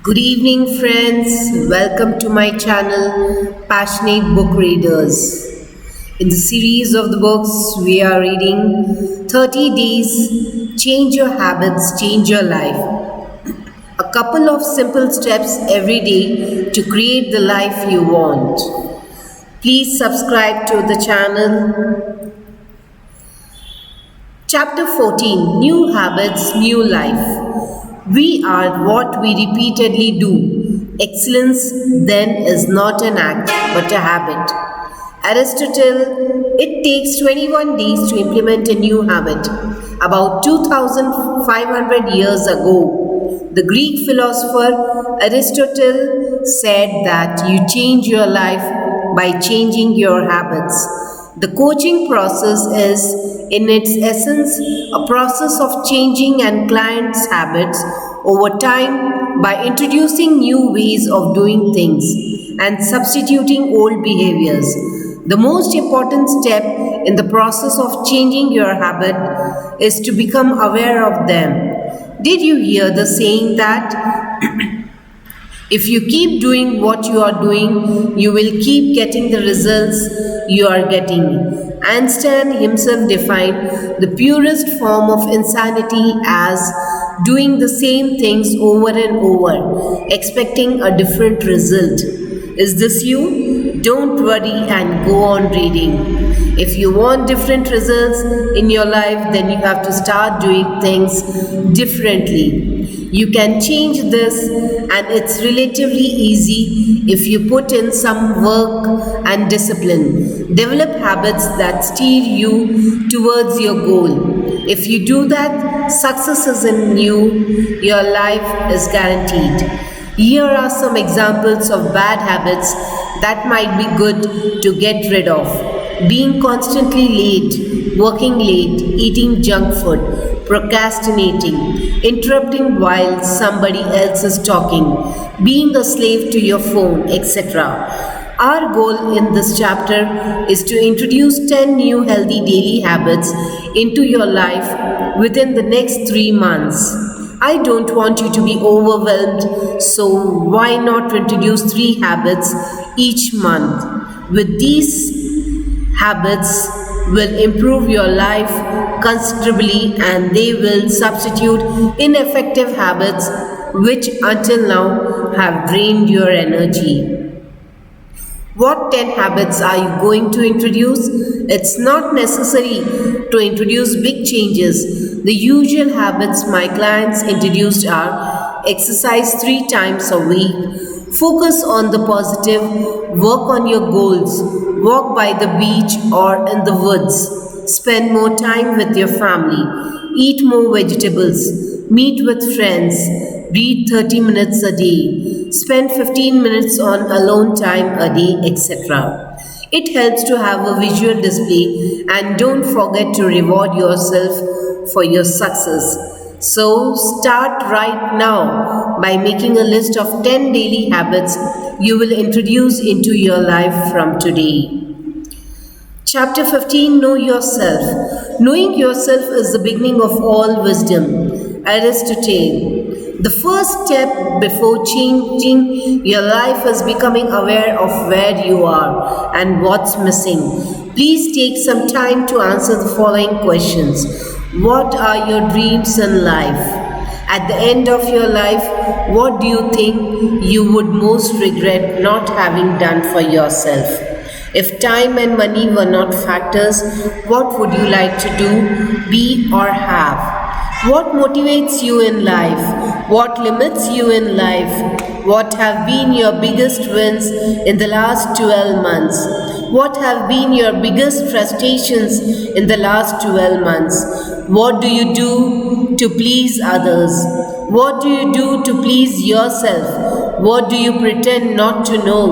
Good evening, friends. Welcome to my channel, Passionate Book Readers. In the series of the books, we are reading 30 Days Change Your Habits, Change Your Life. A couple of simple steps every day to create the life you want. Please subscribe to the channel. Chapter 14 New Habits, New Life. We are what we repeatedly do. Excellence, then, is not an act but a habit. Aristotle, it takes 21 days to implement a new habit. About 2500 years ago, the Greek philosopher Aristotle said that you change your life by changing your habits. The coaching process is, in its essence, a process of changing an client's habits over time by introducing new ways of doing things and substituting old behaviors. The most important step in the process of changing your habit is to become aware of them. Did you hear the saying that if you keep doing what you are doing, you will keep getting the results you are getting? Einstein himself defined the purest form of insanity as doing the same things over and over, expecting a different result. Is this you? Don't worry and go on reading. If you want different results in your life, then you have to start doing things differently. You can change this, and it's relatively easy if you put in some work and discipline. Develop habits that steer you towards your goal. If you do that, success is in you, your life is guaranteed. Here are some examples of bad habits that might be good to get rid of. Being constantly late, working late, eating junk food, procrastinating, interrupting while somebody else is talking, being a slave to your phone, etc. Our goal in this chapter is to introduce 10 new healthy daily habits into your life within the next 3 months. I don't want you to be overwhelmed, so why not introduce 3 habits each month? With these habits will improve your life considerably, and they will substitute ineffective habits which until now have drained your energy. What 10 habits are you going to introduce? It's not necessary to introduce big changes. The usual habits my clients introduced are: exercise 3 times a week, focus on the positive, work on your goals, walk by the beach or in the woods, spend more time with your family, eat more vegetables, meet with friends, read 30 minutes a day, spend 15 minutes on alone time a day, etc. It helps to have a visual display, and don't forget to reward yourself for your success. So start right now by making a list of 10 daily habits you will introduce into your life from today. Chapter 15 Know Yourself. Knowing yourself is the beginning of all wisdom. Aristotle. The first step before changing your life is becoming aware of where you are and what's missing. Please take some time to answer the following questions. What are your dreams in life? At the end of your life, what do you think you would most regret not having done for yourself? If time and money were not factors, what would you like to do, be, or have? What motivates you in life? What limits you in life? What have been your biggest wins in the last 12 months? What have been your biggest frustrations in the last 12 months? What do you do to please others? What do you do to please yourself? What do you pretend not to know?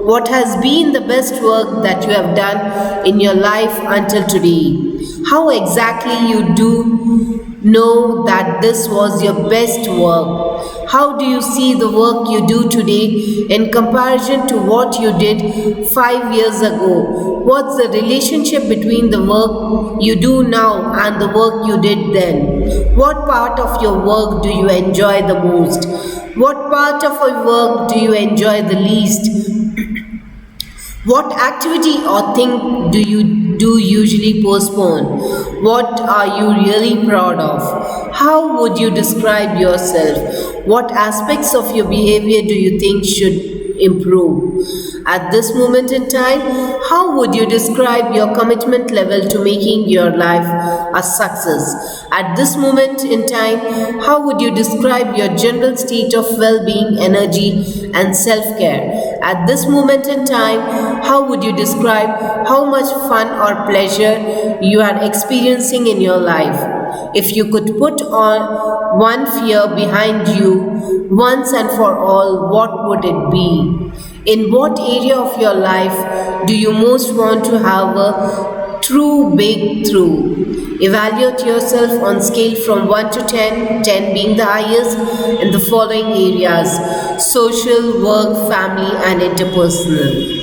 What has been the best work that you have done in your life until today? How exactly you do know that this was your best work? How do you see the work you do today in comparison to what you did 5 years ago? What's the relationship between the work you do now and the work you did then? What part of your work do you enjoy the most? What part of your work do you enjoy the least? What activity or thing do you do usually postpone? What are you really proud of? How would you describe yourself? What aspects of your behavior do you think should improve? At this moment in time, how would you describe your commitment level to making your life a success? At this moment in time, how would you describe your general state of well being, energy, and self care? At this moment in time, how would you describe how much fun or pleasure you are experiencing in your life? If you could put on one fear behind you once and for all, what would it be? In what area of your life do you most want to have a true breakthrough? Evaluate yourself on scale from 1 to 10, 10 being the highest, in the following areas: social, work, family, and interpersonal.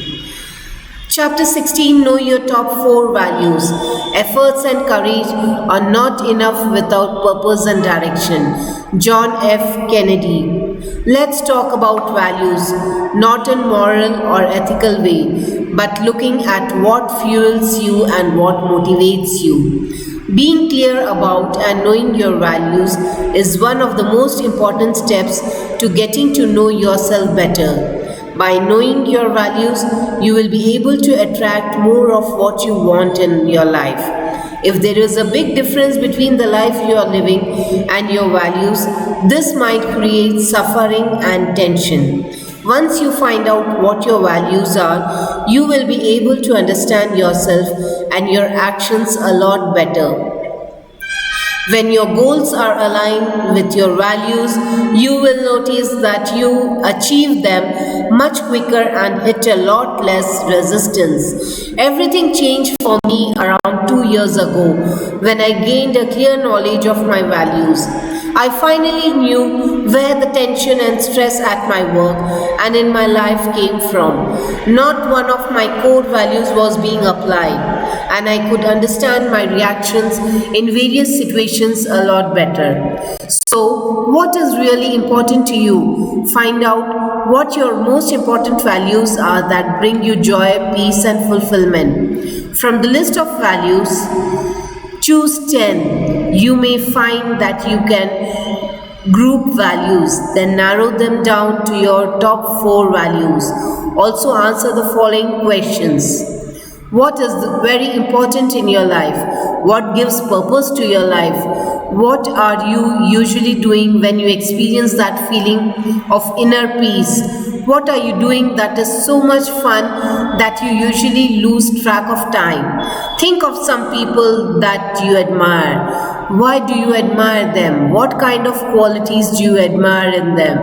Chapter 16. Know your top 4 values. Efforts and courage are not enough without purpose and direction. John F. Kennedy. Let's talk about values, not in moral or ethical way, but looking at what fuels you and what motivates you. Being clear about and knowing your values is one of the most important steps to getting to know yourself better. By knowing your values, you will be able to attract more of what you want in your life. If there is a big difference between the life you are living and your values, this might create suffering and tension. Once you find out what your values are, you will be able to understand yourself and your actions a lot better. When your goals are aligned with your values, you will notice that you achieve them much quicker and hit a lot less resistance. Everything changed for me around 2 years ago when I gained a clear knowledge of my values. I finally knew where the tension and stress at my work and in my life came from. Not one of my core values was being applied, and I could understand my reactions in various situations a lot better. So, what is really important to you? Find out what your most important values are that bring you joy, peace, and fulfillment. From the list of values, choose 10. You may find that you can group values, then narrow them down to your top 4 values. Also answer the following questions. What is very important in your life? What gives purpose to your life? What are you usually doing when you experience that feeling of inner peace? What are you doing that is so much fun that you usually lose track of time? Think of some people that you admire. Why do you admire them? What kind of qualities do you admire in them?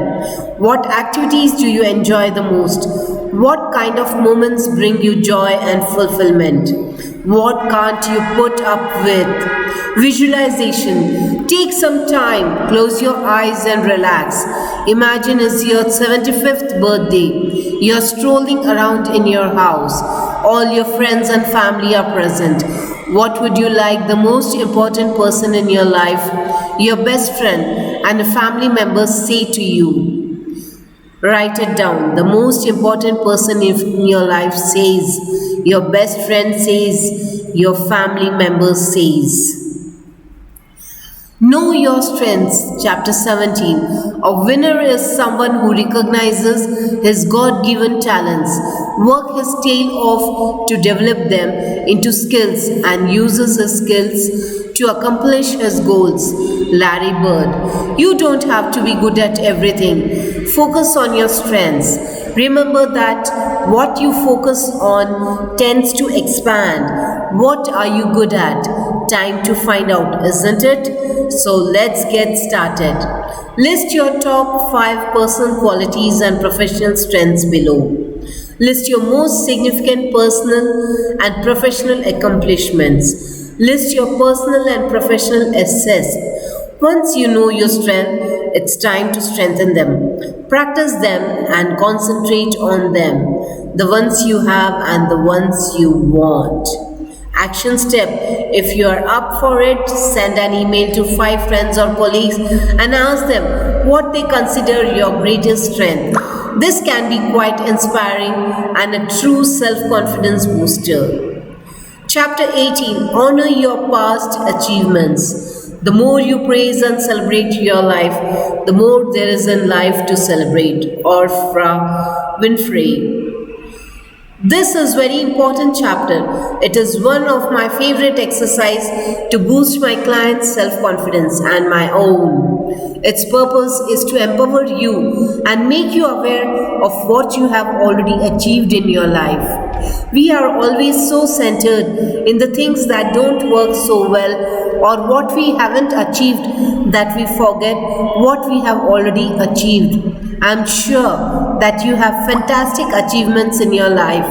What activities do you enjoy the most? What kind of moments bring you joy and fulfillment? What can't you put up with? Visualization. Take some time, close your eyes and relax. Imagine it's your 75th birthday. You're strolling around in your house. All your friends and family are present. What would you like the most important person in your life, your best friend, and a family member say to you? Write it down. The most important person in your life says, your best friend says, your family member says. Know your strengths. Chapter 17. A winner is someone who recognizes his God-given talents, works his tail off to develop them into skills, and uses his skills to accomplish his goals. Larry Bird. You don't have to be good at everything. Focus on your strengths. Remember that what you focus on tends to expand. What are you good at? Time to find out, isn't it? So let's get started. List your top 5 personal qualities and professional strengths below. List your most significant personal and professional accomplishments. List your personal and professional assets. Once you know your strength, it's time to strengthen them. Practice them and concentrate on them. The ones you have and the ones you want. Action step. If you are up for it, send an email to 5 friends or colleagues and ask them, what they consider your greatest strength. This can be quite inspiring and a true self-confidence booster. Chapter 18. Honor your past achievements. The more you praise and celebrate your life, the more there is in life to celebrate. Oprah Winfrey. This is very important chapter. It is one of my favorite exercise to boost my clients' self-confidence and my own. Its purpose is to empower you and make you aware of what you have already achieved in your life. We are always so centered in the things that don't work so well or what we haven't achieved that we forget what we have already achieved. I'm sure that you have fantastic achievements in your life,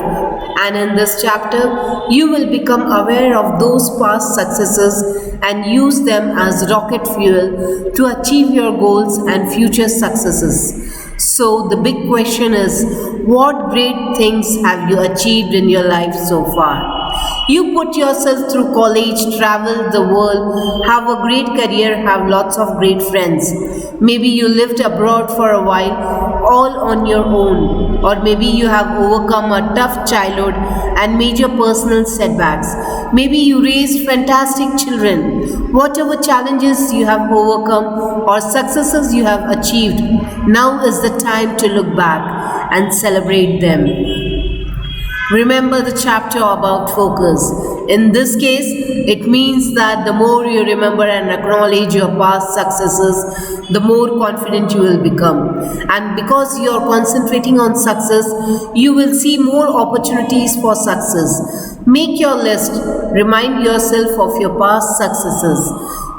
and in this chapter, you will become aware of those past successes and use them as rocket fuel to achieve your goals and future successes. So, the big question is, what great things have you achieved in your life so far? You put yourself through college, travel the world, have a great career, have lots of great friends. Maybe you lived abroad for a while, all on your own. Or maybe you have overcome a tough childhood and major personal setbacks. Maybe you raised fantastic children. Whatever challenges you have overcome or successes you have achieved, now is the time to look back and celebrate them. Remember the chapter about focus. In this case, it means that the more you remember and acknowledge your past successes, the more confident you will become. And because you are concentrating on success, you will see more opportunities for success. Make your list. Remind yourself of your past successes.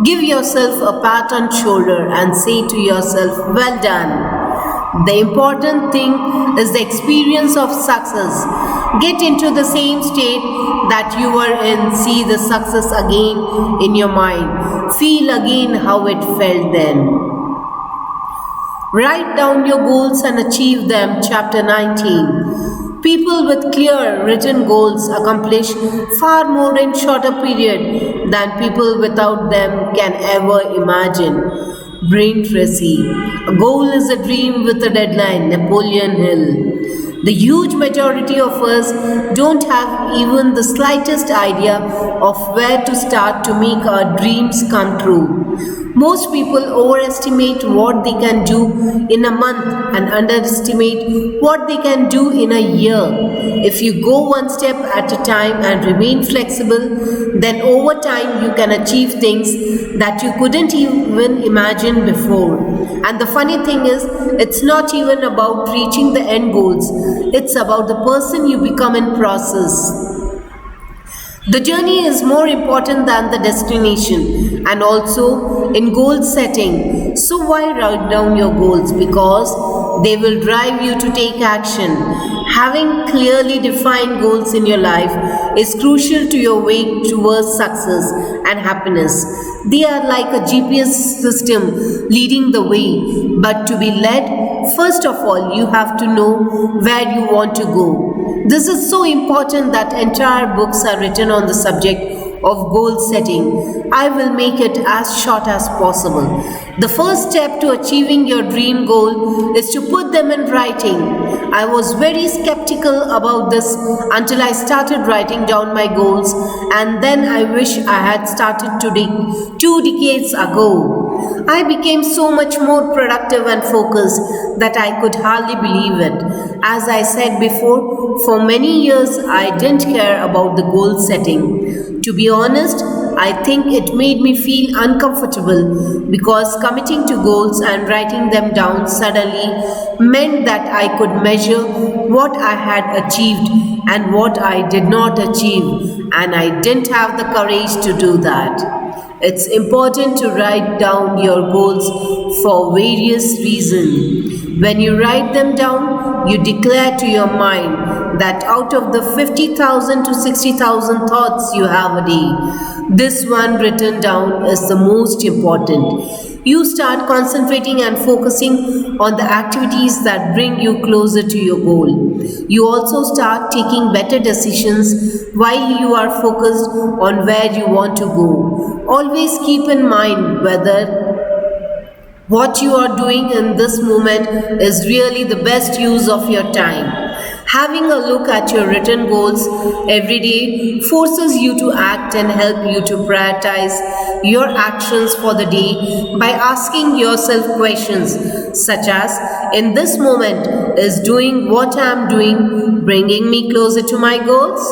Give yourself a pat on the shoulder and say to yourself, well done. The important thing is the experience of success. Get into the same state that you were in. See the success again in your mind. Feel again how it felt then. Write down your goals and achieve them. Chapter 19. People with clear written goals accomplish far more in shorter period than people without them can ever imagine. Brain Tracy. A goal is a dream with a deadline. Napoleon Hill. The huge majority of us don't have even the slightest idea of where to start to make our dreams come true. Most people overestimate what they can do in a month and underestimate what they can do in a year. If you go one step at a time and remain flexible, then over time you can achieve things that you couldn't even imagine before. And the funny thing is, it's not even about reaching the end goals. It's about the person you become in process. The journey is more important than the destination, and also in goal setting. So why write down your goals? Because they will drive you to take action. Having clearly defined goals in your life is crucial to your way towards success and happiness. They are like a GPS system leading the way, but to be led, first of all, you have to know where you want to go. This is so important that entire books are written on the subject of goal setting. I will make it as short as possible. The first step to achieving your dream goal is to put them in writing. I was very skeptical about this until I started writing down my goals, and then I wish I had started 2 decades ago. I became so much more productive and focused that I could hardly believe it. As I said before, for many years I didn't care about the goal setting. To be honest, I think it made me feel uncomfortable because committing to goals and writing them down suddenly meant that I could measure what I had achieved and what I did not achieve, and I didn't have the courage to do that. It's important to write down your goals for various reasons. When you write them down, you declare to your mind that out of the 50,000 to 60,000 thoughts you have a day, this one written down is the most important. You start concentrating and focusing on the activities that bring you closer to your goal. You also start taking better decisions while you are focused on where you want to go. Always keep in mind What you are doing in this moment is really the best use of your time. Having a look at your written goals every day forces you to act and help you to prioritize your actions for the day by asking yourself questions such as, in this moment, is doing what I am doing bringing me closer to my goals?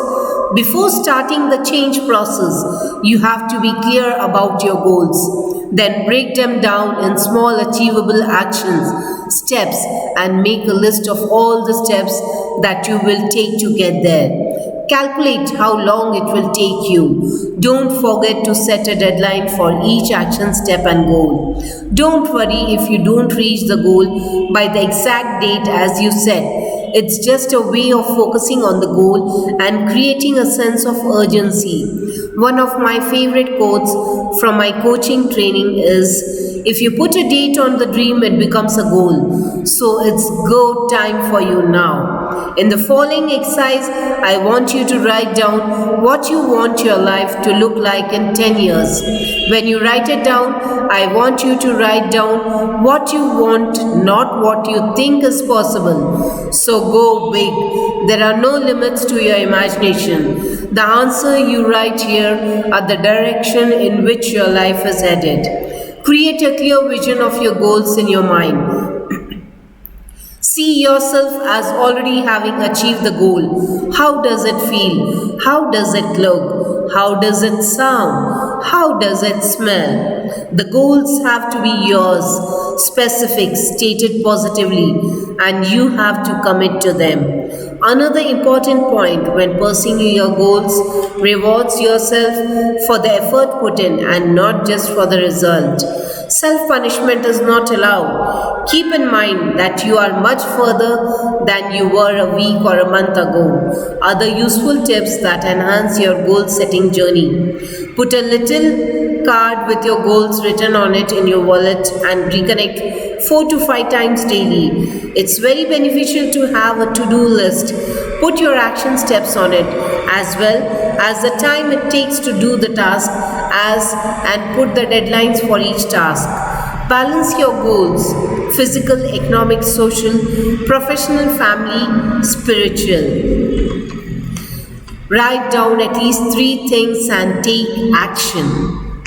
Before starting the change process, you have to be clear about your goals. Then break them down in small achievable actions, steps, and make a list of all the steps that you will take to get there. Calculate how long it will take you. Don't forget to set a deadline for each action step and goal. Don't worry if you don't reach the goal by the exact date as you set. It's just a way of focusing on the goal and creating a sense of urgency. One of my favorite quotes from my coaching training is, if you put a date on the dream, it becomes a goal. So it's go time for you now. In the following exercise, I want you to write down what you want your life to look like in 10 years. When you write it down, I want you to write down what you want, not what you think is possible. So go big. There are no limits to your imagination. The answer you write here are the direction in which your life is headed. Create a clear vision of your goals in your mind. See yourself as already having achieved the goal. How does it feel? How does it look? How does it sound? How does it smell? The goals have to be yours, specific, stated positively, and you have to commit to them. Another important point when pursuing your goals, rewards yourself for the effort put in and not just for the result. Self-punishment is not allowed. Keep in mind that you are much further than you were a week or a month ago. Other useful tips that enhance your goal-setting journey. Put a little card with your goals written on it in your wallet and reconnect 4 to 5 times daily. It's very beneficial to have a to-do list. Put your action steps on it as well as the time it takes to do the task and put the deadlines for each task. Balance your goals: physical, economic, social, professional, family, spiritual. Write down at least 3 things and take action.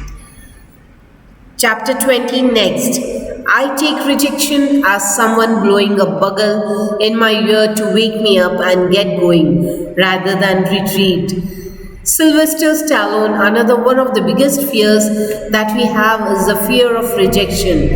Chapter 20 next. I take rejection as someone blowing a bugle in my ear to wake me up and get going rather than retreat. Sylvester Stallone, another one of the biggest fears that we have is the fear of rejection.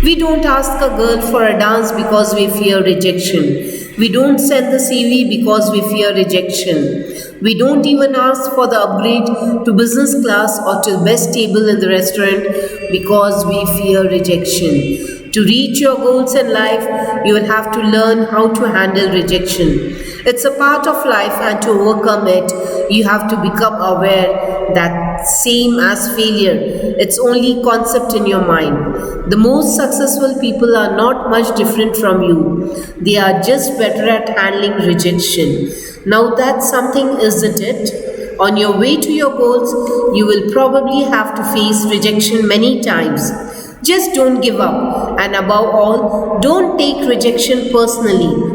We don't ask a girl for a dance because we fear rejection. We don't send the CV because we fear rejection. We don't even ask for the upgrade to business class or to the best table in the restaurant because we fear rejection. To reach your goals in life, you will have to learn how to handle rejection. It's a part of life, and to overcome it, you have to become aware that same as failure, it's only concept in your mind. The most successful people are not much different from you. They are just better at handling rejection. Now that's something, isn't it? On your way to your goals, you will probably have to face rejection many times. Just don't give up, and above all, don't take rejection personally.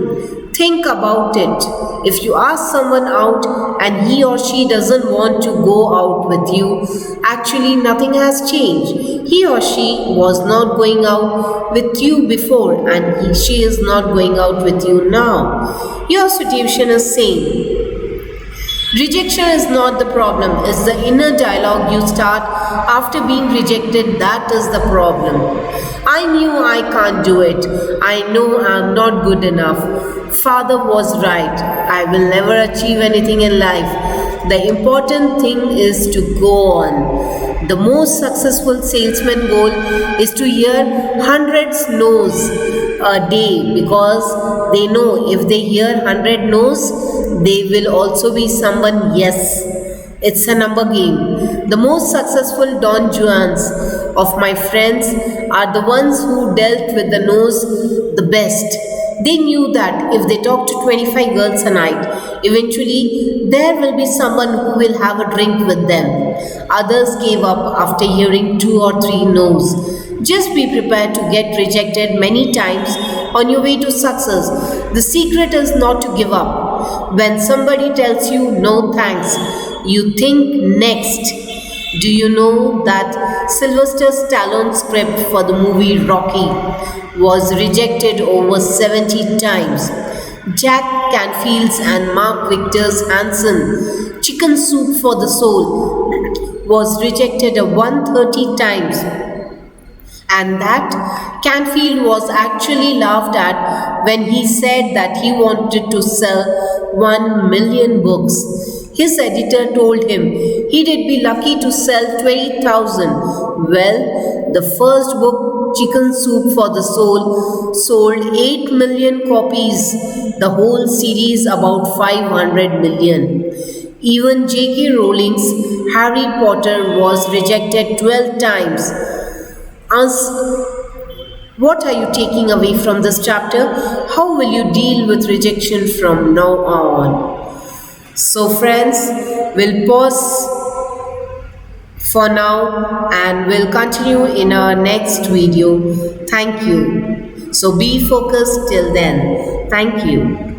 Think about it. If you ask someone out and he or she doesn't want to go out with you, actually nothing has changed. He or she was not going out with you before, and she is not going out with you now. Your situation is same. Rejection is not the problem, it's the inner dialogue you start after being rejected that is the problem. I knew I can't do it. I know I'm not good enough. Father was right. I will never achieve anything in life. The important thing is to go on. The most successful salesman goal is to hear hundreds no's a day because they know if they hear 100 no's, they will also be someone yes. It's a number game. The most successful Don Juans of my friends are the ones who dealt with the no's the best. They knew that if they talked to 25 girls a night, eventually there will be someone who will have a drink with them. Others gave up after hearing 2 or 3 no's. Just be prepared to get rejected many times on your way to success. The secret is not to give up. When somebody tells you no thanks, you think next. Do you know that Sylvester Stallone's script for the movie Rocky was rejected over 70 times? Jack Canfield's and Mark Victor's Hanson Chicken Soup for the Soul was rejected 130 times, and that Canfield was actually laughed at when he said that he wanted to sell 1 million books. His editor told him he'd be lucky to sell 20,000. Well, the first book, Chicken Soup for the Soul, sold 8 million copies. The whole series about 500 million. Even J.K. Rowling's Harry Potter was rejected 12 times. What are you taking away from this chapter? How will you deal with rejection from now on? So friends, we'll pause for now and we'll continue in our next video. Thank you. So be focused till then. Thank you.